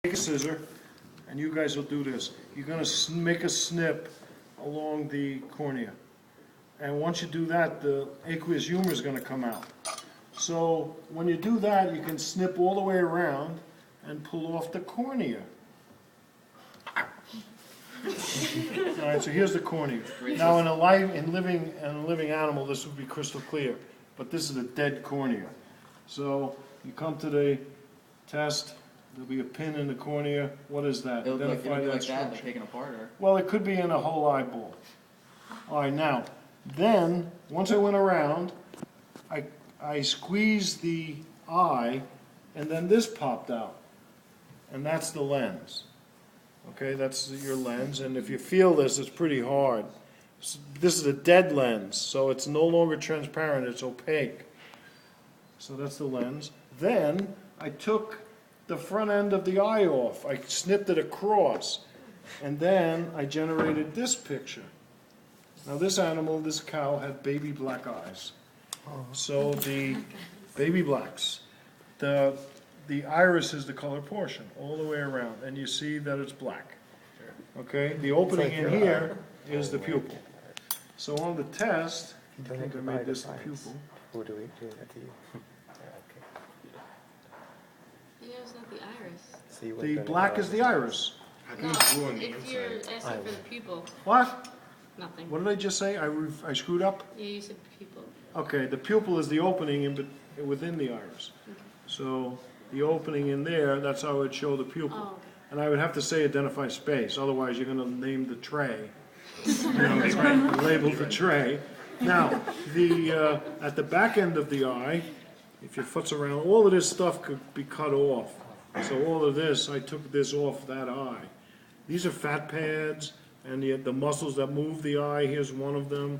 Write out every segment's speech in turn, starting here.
take a scissor, and you guys will do this. You're gonna make a snip along the cornea. And once you do that, the aqueous humor is gonna come out. So when you do that, you can snip all the way around and pull off the cornea. All right, so here's the cornea. Now, in a living animal, this would be crystal clear, but this is a dead cornea. So you come to the test. There'll be a pin in the cornea. What is that? It'll look Identify like that, structure. like taken apart, or? Well, it could be in a whole eyeball. All right, now, then, once I went around, I squeezed the eye, and then this popped out. And that's the lens. Okay, that's your lens, and if you feel this, it's pretty hard. This is a dead lens, so it's no longer transparent, it's opaque. So that's the lens. Then, I took the front end of the eye off. I snipped it across, and then I generated this picture. Now this animal, this cow, had baby black eyes. So the baby blacks, the iris is the color portion all the way around, and you see that it's black. Okay, the opening in here is the pupil. So on the test, I think I made this the pupil. Who do we do that to you? Yeah, it's not the iris. See what The black is the iris. No, if you're asking for the pupil, What? nothing. What did I just say? I screwed up? Yeah, you said pupil. Okay, the pupil is the opening within the iris. So the opening in there, that's how I would show the pupil. Oh, And I would have to say identify space, otherwise you're gonna name the tray. You know, label the tray. Now, at the back end of the eye, if your foot's around, all of this stuff could be cut off. So all of this, I took this off that eye. These are fat pads, and the muscles that move the eye, here's one of them.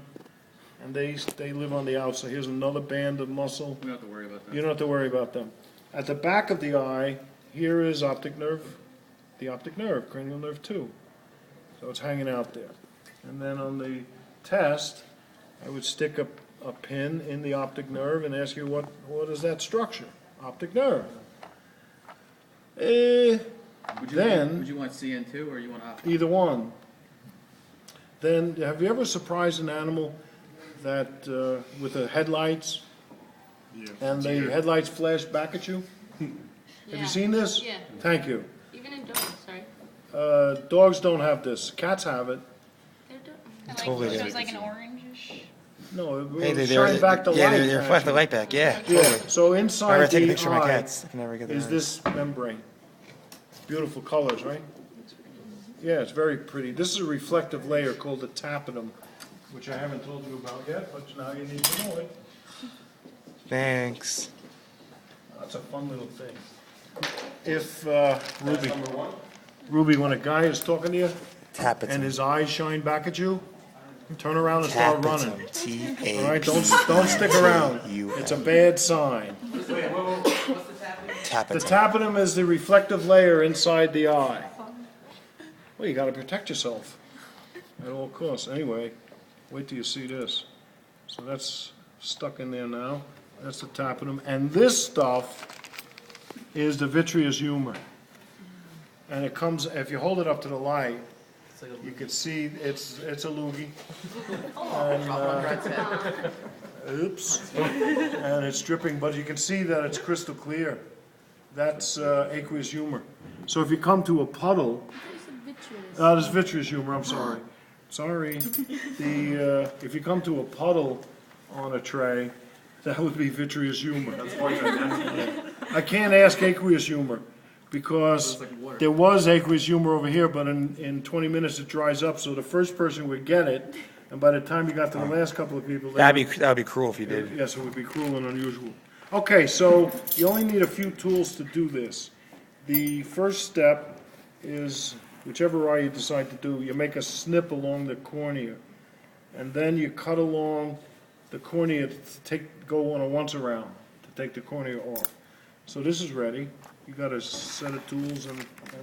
And they live on the outside. Here's another band of muscle. We don't have to worry about that. You don't have to worry about them. At the back of the eye, here is optic nerve, the optic nerve, cranial nerve 2. So it's hanging out there. And then on the test, I would stick a pin in the optic nerve and ask you what is that structure? Optic nerve. Would Then, you want CN2 or you want optic? either one. Then, have you ever surprised an animal that, with the headlights, and the headlights flash back at you? Have yeah. you seen this? Yeah, Thank you. even in dogs, sorry. Dogs don't have this. Cats have it. They're dogs. It Totally like shows different. like an orangish. No, it Hey, will they shine back the light. Yeah, they reflect the actually. light back. Yeah, Yeah, totally. so I inside never take a the picture of my eye cats. I can never get is that. this membrane. Beautiful colors, right? Yeah, it's very pretty. This is a reflective layer called the tapetum, which I haven't told you about yet, but now you need to know it. Thanks. That's a fun little thing. If, Ruby, when a guy is talking to you and Tapetum. his eyes shine back at you, turn around and start running. Tapetum. All right, don't stick around. It's a bad sign. The Tapetum. tapetum is the reflective layer inside the eye. Well, you gotta protect yourself at all costs. Anyway, wait till you see this. So that's stuck in there now. That's the tapetum. And this stuff is the vitreous humor. And it comes, if you hold it up to the light, you can see it's a loogie. And, oops. And it's dripping, but you can see that it's crystal clear. That's aqueous humor. So if you come to a puddle, this is vitreous humor, I'm sorry. Sorry. If you come to a puddle on a tray, that would be vitreous humor. I can't ask aqueous humor because there was aqueous humor over here, but in 20 minutes it dries up, so the first person would get it, and by the time you got to the last couple of people, That would be cruel if you did. yes, it would be cruel and unusual. Okay, so you only need a few tools to do this. The first step is, whichever eye you decide to do, you make a snip along the cornea, and then you cut along the cornea to go on a once around to take the cornea off. So this is ready. You got a set of tools and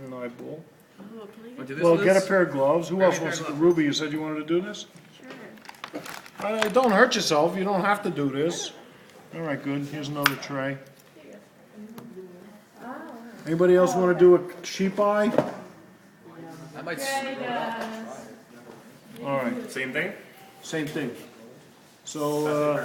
an eyeball. Oh, can I Want get? to do this Well, with get a this? pair of gloves. Who else wants to? Ruby, you said you wanted to do this? Sure. Don't hurt yourself. You don't have to do this. All right, good. Here's another tray. Anybody else wanna do a sheep eye? I might. Alright, Same thing? same thing. So,